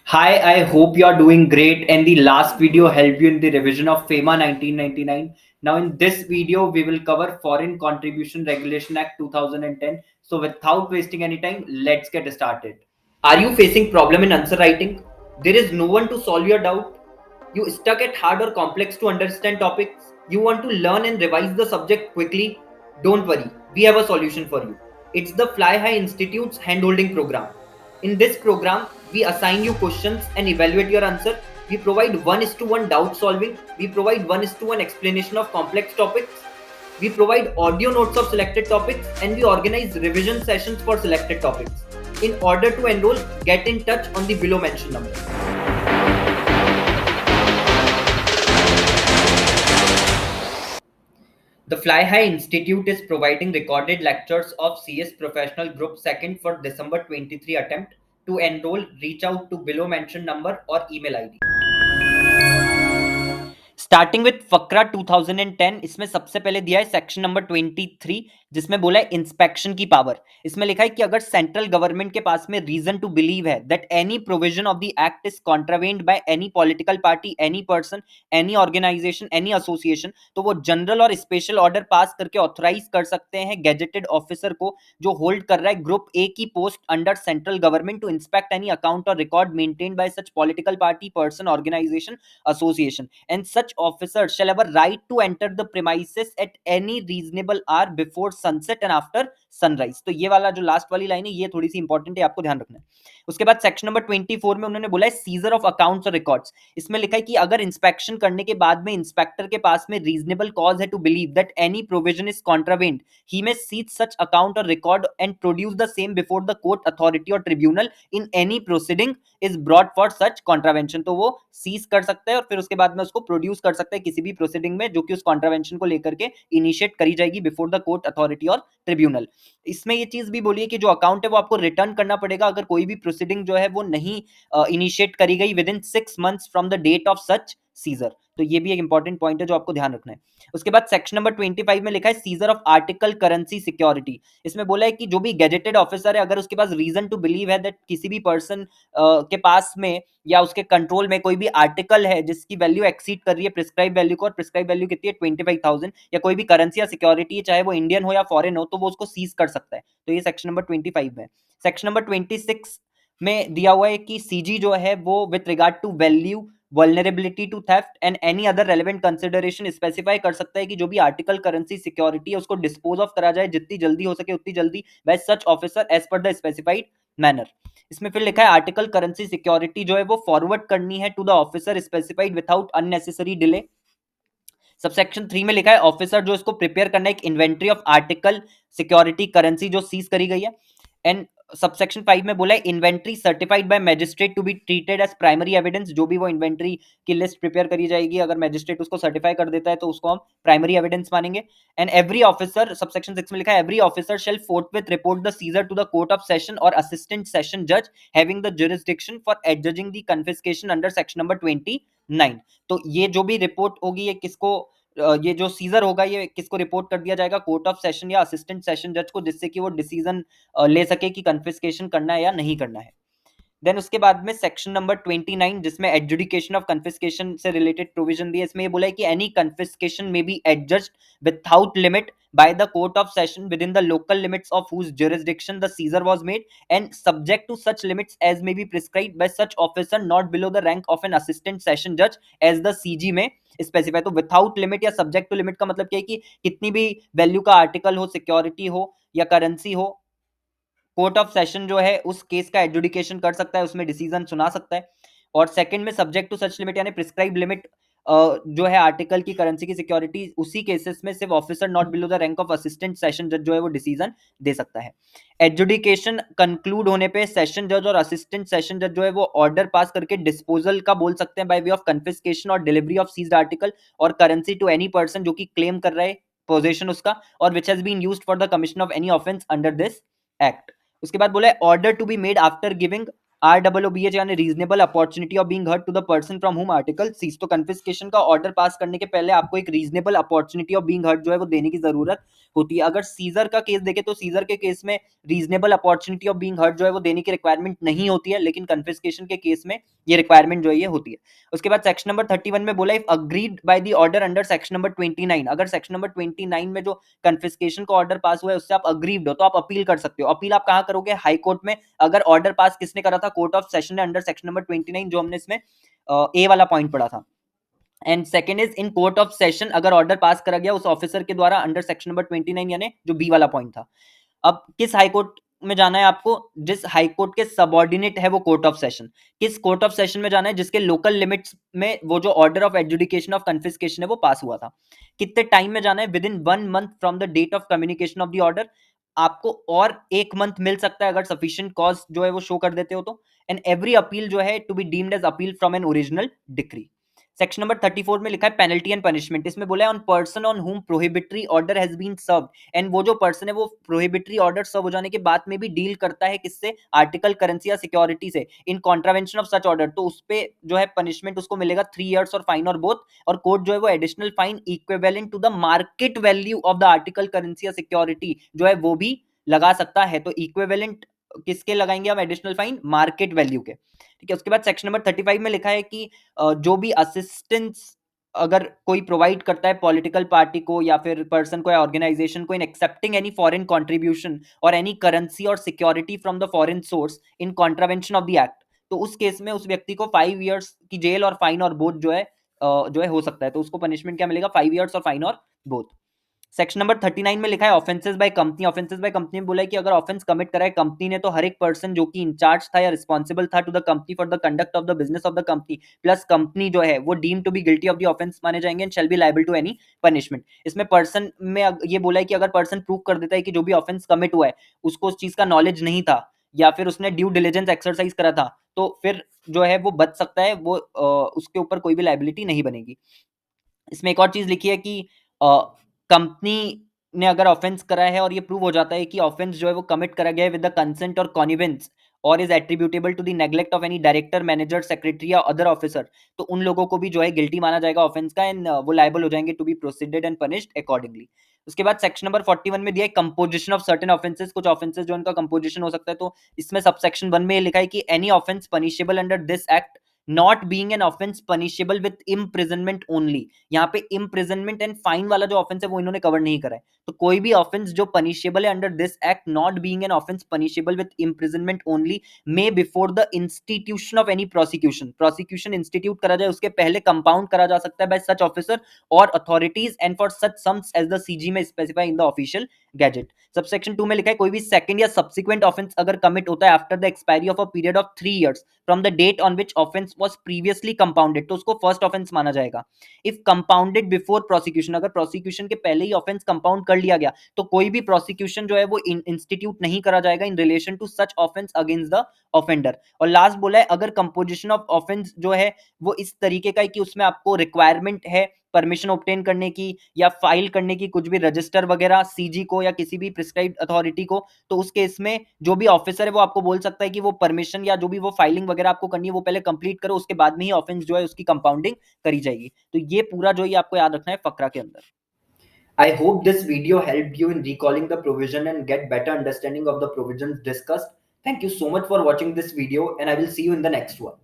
Hi, I hope you are doing great and the last video helped you in the revision of FEMA 1999. Now in this video, we will cover Foreign Contribution Regulation Act 2010. So without wasting any time, let's get started. Are you facing problem in answer writing? There is no one to solve your doubt. You stuck at hard or complex to understand topics. You want to learn and revise the subject quickly. Don't worry, we have a solution for you. It's the Fly High Institute's handholding program. In this program, we assign you questions and evaluate your answer. We provide 1:1 doubt solving. We provide 1:1 explanation of complex topics. We provide audio notes of selected topics and we organize revision sessions for selected topics. In order to enroll, get in touch on the below mentioned number. The Fly High Institute is providing recorded lectures of CS Professional Group 2nd for December 23 attempt. To enroll, reach out to below mentioned number or email ID. Starting with फकरा 2010 इसमें सबसे पहले दिया है section number 23 जिसमें बोला है inspection की पावर। इसमें लिखा है कि अगर सेंट्रल गवर्नमेंट के पास में रीजन टू बिलीव है that any provision of the act is contravened by any political party, any person, any organisation, any association, तो वो जनरल और स्पेशल ऑर्डर पास करके ऑथराइज कर सकते हैं गेजेटेड ऑफिसर को जो होल्ड कर रहा है ग्रुप ए की post under central government to inspect any account और record maintained by such political party, person, organisation, association, and such officer shall have a right to enter the premises at any reasonable hour before sunset and after sunrise। तो ये वाला जो last वाली line है ये थोड़ी सी important है, आपको ध्यान रखना है। उसके बाद सेक्शन नंबर 24 में उन्होंने बोला है सीजर ऑफ अकाउंट्स और रिकॉर्ड्स। इसमें लिखा है कि अगर इंस्पेक्शन करने के बाद में इंस्पेक्टर के पास में रीजनेबल कॉज है to believe that any provision is contravened, he may seize such account और record and produce the same before the court authority और tribunal in any proceeding is brought for such contravention. तो वो seize कर सकता है और फिर उसके बाद में उसको प्रोड्यूस कर सकता है किसी भी प्रोसीडिंग में जो कि उस कॉन्ट्रावेंशन को लेकर के इनिशिएट करी जाएगी बिफोर द कोर्ट अथॉरिटी और ट्रिब्यूनल। इसमें ये चीज भी बोली है कि जो अकाउंट है वो आपको रिटर्न करना पड़ेगा अगर कोई भी प्रोसीडिंग जो है वो नहीं इनिशिएट करी गई within 6 months from the date of such seizure. तो ये भी एक इंपॉर्टेंट पॉइंट है जो आपको ध्यान रखना है। उसके बाद सेक्शन नंबर 25 में लिखा है scissor of article currency security. इसमें बोला है कि जो भी गेजेटेड ऑफिसर है अगर उसके पास रीजन टू बिलीव है दैट किसी भी पर्सन के पास में या उसके कंट्रोल में कोई भी आर्टिकल है जिसकी वैल्यू एक्सीड कर रही है प्रिस्क्राइब वैल्यू को, और प्रिस्क्राइब वैल्यू कितनी है 25,000, या कोई भी करेंसी या सिक्योरिटी है चाहे वो इंडियन हो या फॉरेन हो, तो वो उसको सीज कर सकता है। तो ये सेक्शन नंबर 25 में। सेक्शन नंबर 26 में दिया हुआ है कि सीजी जो है वो with regard to value, vulnerability to theft and any other relevant consideration specify कर सकता है कि जो भी आर्टिकल करेंसी सिक्योरिटी है उसको डिस्पोज ऑफ करा जाए जितनी जल्दी हो सके उतनी जल्दी by such officer as per the specified manner. इसमें फिर लिखा है आर्टिकल करेंसी सिक्योरिटी जो है वो फॉरवर्ड करनी है to the officer specified without unnecessary delay. Subsection 3 में लिखा है ऑफिसर जो इसको प्रिपेयर करना है एक inventory of article security currency जो सीज करी गई है। एंड सबसेक्शन 5 में बोला है inventory certified by magistrate to be treated as primary evidence. जो भी वो इन्वेंट्री की लिस्ट प्रिपेयर करी जाएगी अगर मैजिस्ट्रेट उसको सर्टिफाई कर देता है तो उसको हम प्राइमरी एविडेंस मानेंगे। एंड एवरी ऑफिसर, सबसेक्शन 6 में लिखा है every officer shall forthwith report the seizure to the court of session और असिस्टेंट सेशन जज having the jurisdiction for adjudging the confiscation under section number 29। तो ये जो भी रिपोर्ट होगी ये किसको, ये जो सीजर होगा ये किसको रिपोर्ट कर दिया जाएगा, कोर्ट ऑफ सेशन या असिस्टेंट सेशन जज को, जिससे कि वो डिसीजन ले सके कि कन्फिस्केशन करना है या नहीं करना है। देन उसके बाद में सेक्शन नंबर 29 जिसमें एडजुडिकेशन ऑफ कन्फिस्केशन से रिलेटेड प्रोविजन दिया, इसमें ये बोला है कि एनी कन्फिस्केशन में be adjudged without limit by the court of session within the local limits of whose jurisdiction the seizure was made and subject to such limits as may be prescribed by such officer not below the rank of an assistant session judge as the CG में specify. तो without limit या subject to limit का मतलब क्या है कि कितनी भी वैल्यू का आर्टिकल हो, सिक्योरिटी हो या करेंसी हो, कोर्ट ऑफ सेशन जो है उस केस का एडजुडिकेशन कर सकता है, उसमें डिसीजन सुना सकता है। और सेकंड में सब्जेक्ट टू सच लिमिट यानी प्रिस्क्राइब लिमिट जो है आर्टिकल की, करेंसी की, सिक्योरिटी, उसी केसेस में सिर्फ officer not below the rank of assistant session जज जो है वो डिसीजन दे सकता है। एडजुडिकेशन कंक्लूड होने पे सेशन जज और असिस्टेंट सेशन जज जो है वो ऑर्डर पास करके डिस्पोजल का बोल सकते हैं बाय वे ऑफ कन्फिस्केशन और डिलीवरी ऑफ सीज्ड आर्टिकल और करेंसी टू एनी पर्सन जो कि क्लेम कर रहा है पोजेशन उसका और which has been used for the commission of any offence under this act. उसके बाद बोला है order to be made after giving ROOBH यानी reasonable opportunity of being heard to the person from whom article seize. तो confiscation का order pass करने के पहले आपको एक reasonable opportunity of being heard जो है वो देने की जरूरत होती है। अगर सीजर का केस देखें तो सीजर के केस में reasonable opportunity of being heard जो है वो देने की रिक्वायरमेंट नहीं होती है, लेकिन कन्फिस्केशन के केस में ये रिक्वायरमेंट जो है ये होती है। उसके बाद सेक्शन नंबर 31 में बोला if agreed by the order under section number 29, अगर सेक्शन नंबर 29 में जो कन्फिस्केशन का ऑर्डर पास हुआ है उससे आप अग्रीड हो तो आप अपील कर सकते हो। अपील आप कहां करोगे? हाई कोर्ट में। अगर ऑर्डर पास किसने करा था? कोर्ट ऑफ सेशन ने, अंडर सेक्शन नंबर 29 जो हमने इसमें ए वाला पॉइंट पढ़ा था। And second is in court of session, अगर ऑर्डर पास करा गया उस ऑफिसर के द्वारा अंडर सेक्शन नंबर 29 यानी जो बी वाला पॉइंट था। अब किस हाई कोर्ट में जाना है आपको? जिस हाई कोर्ट के सबऑर्डिनेट है वो कोर्ट ऑफ सेशन। किस कोर्ट ऑफ सेशन में जाना है? जिसके लोकल लिमिट्स में वो जो order of adjudication of confiscation है वो पास हुआ था। कितने टाइम में जाना है? Within 1 month from the date of communication of the order. आपको और 1 मंथ मिल सकता है अगर सफिशिएंट कॉज जो है वो शो कर देते हो तो। एंड एवरी अपील जो है to be deemed as appeal from an original decree. Section number 34 में लिखा है पेनल्टी एंड पनिशमेंट। इसमें बोला है on person on whom prohibitory order has been served, and वो जो पर्सन है वो प्रोहिबिटरी ऑर्डर सर्व हो जाने के बाद में भी डील करता है किससे? आर्टिकल, करेंसी या सिक्योरिटी से। इन कॉन्ट्रावेंशन ऑफ सच ऑर्डर तो उस पे जो है पनिशमेंट उसको मिलेगा 3 इयर्स और फाइन और बोथ। और कोर्ट जो है वो additional fine equivalent to the market value of the article, currency या सिक्योरिटी जो है वो भी लगा सकता है। तो इक्विवेलेंट किसके लगाएंगे हम एडिशनल फाइन? मार्केट वैल्यू के। ठीक है। उसके बाद सेक्शन नंबर 35 में लिखा है कि जो भी असिस्टेंस अगर कोई प्रोवाइड करता है पॉलिटिकल पार्टी को या फिर पर्सन को या ऑर्गेनाइजेशन को in accepting any foreign contribution और एनी करेंसी और security from the foreign source in contravention of the act, तो उस केस में उस व्यक्ति को 5 इयर्स की जेल और फाइन और बोथ जो है हो सकता है। तो उसको पनिशमेंट क्या मिलेगा? 5 इयर्स और फाइन और बोथ। सेक्शन नंबर 39 में लिखा है offences by company. Offences by company में बोला है कि अगर ऑफेंस कमिट करा है कंपनी ने तो हर एक पर्सन जो कि इंचार्ज था या रिस्पॉन्सिबल था to the company for the conduct of the business of the company plus company जो है वो deem to be guilty of the offence माने जाएंगे and shall be liable to any punishment. इसमें पर्सन में ये बोला है कि अगर पर्सन प्रूव कर देता है कि जो भी ऑफेंस कमिट हुआ है उसको उस चीज का नॉलेज नहीं था या फिर उसने ड्यू डिलिजेंस एक्सरसाइज करा था तो फिर जो है वो बच सकता है, वो उसके ऊपर कोई भी लायबिलिटी नहीं बनेगी। इसमें एक और चीज लिखी है कि कंपनी ने अगर ऑफेंस करा है और ये प्रूव हो जाता है कि ऑफेंस जो है वो कमिट करा गया है विद द कंसेंट और कॉनिवेंस और is attributable to the neglect of any director, manager, secretary या अदर ऑफिसर, तो उन लोगों को भी जो है गिल्टी माना जाएगा ऑफेंस का एंड वो लायबल हो जाएंगे to be proceeded and punished accordingly. उसके बाद सेक्शन नंबर 41 में दिया है कंपोजिशन ऑफ सर्टेन ऑफेंसेस। कुछ ऑफेंसेस जो उनका कंपोजिशन हो सकता है, तो इसमें सब सेक्शन 1 में लिखा है कि any offence punishable under this act not being an offence punishable with imprisonment only. यहाँ पे इम्प्रिजनमेंट एंड फाइन वाला जो ऑफेंस है वो इन्होंने कवर नहीं करा है। तो कोई भी ऑफेंस जो पनिशेबल है under this act not being an offence punishable with imprisonment only may before the institution of any prosecution, prosecution institute करा जाए उसके पहले कंपाउंड करा जा सकता है बाय सच ऑफिसर और authorities and for such sums as the CG में specify in the official gazette. Subsection 2 में लिखा है कोई भी सेकंड या सब्सिक्वेंट ऑफेंस अगर कमिट होता है after the expiry of a period of 3 years from the date on which offence was previously compounded तो उसको फर्स्ट ऑफेंस माना जाएगा। इफ कंपाउंडेड बिफोर प्रोसिक्यूशन, अगर प्रोसिक्यूशन के पहले ही ऑफेंस कंपाउंड कर लिया गया तो कोई भी प्रोसिक्यूशन जो है वो इंस्टीट्यूट नहीं करा जाएगा in relation to such offence against the offender. और लास्ट बोला है अगर कंपोजिशन ऑफ ऑफेंस जो है वो इस तरीके का है कि उसमें आपको रिक्वायरमेंट है परमिशन ऑब्टेन करने की या फाइल करने की कुछ भी रजिस्टर वगैरह सीजी को या किसी भी प्रिस्क्राइब्ड अथॉरिटी को, तो उस केस में जो भी ऑफिसर है वो आपको बोल सकता है कि वो परमिशन या जो भी वो फाइलिंग वगैरह आपको करनी है वो पहले कंप्लीट करो, उसके बाद में ही ऑफेंस जो है उसकी कंपाउंडिंग करी जाएगी। तो ये पूरा जो है आपको याद रखना है फकरा के अंदर। I hope this video helped you in recalling the provision and get better understanding of the provisions discussed. Thank you so much for watching this video and I will see you in the next one.